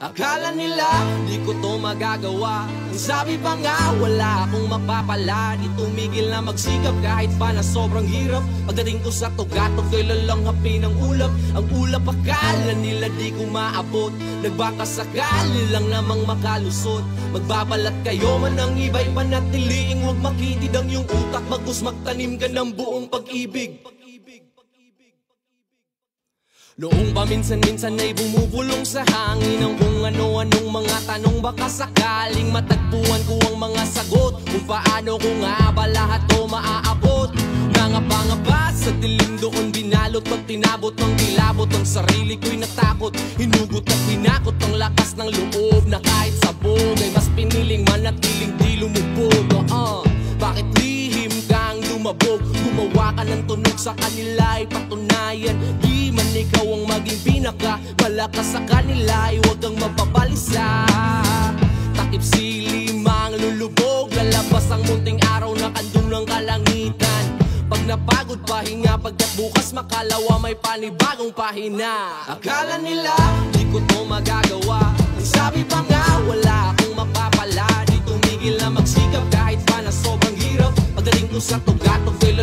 Akala nila di ko to magagawa. Ang sabi pa nga wala akong mapapala. Di tumigil na magsikap kahit pa na sobrang hirap. Pagdating ko sa tugatog ko'y lalanghapin ang ulap. Ang ulap akala nila di ko maabot. Nagbakasakali lang namang makalusot. Magbabalat kayo man ang iba'y panatiliing huwag makitid ang iyong utak. Bagus magtanim ka ng buong pag-ibig. Noong paminsan-minsan ay bumubulong sa hangin ang kung ano-anong mga tanong. Baka sakaling matagpuan ko ang mga sagot kung paano ko nga ba lahat o maaabot. Nangapa-ngapa sa dilim doon binalot. Pag tinabot ng kilabot ang sarili ko'y natakot. Hinugot at hinakot ang lakas ng loob na kahit sabog ay mas piniling manatiling di lumubog. Bakit lihim kang lumabog? Gumawa ka ng tunog sa kanila ay patunayan di man ikaw ang maging pinaka malakas sa kanila ay huwag kang mapabalisa. Takip silimang lulubog, lalabas ang munting araw na kandung ng kalangitan. Pag napagod pahinga, pagkat bukas makalawa may panibagong pahina. Akala nila di ko to magagawa. Ang sabi pa nga wala akong mapapala. Di tumigil na magsikap kahit pa na sobrang hirap. Pagdating ko sa tugatog ko'y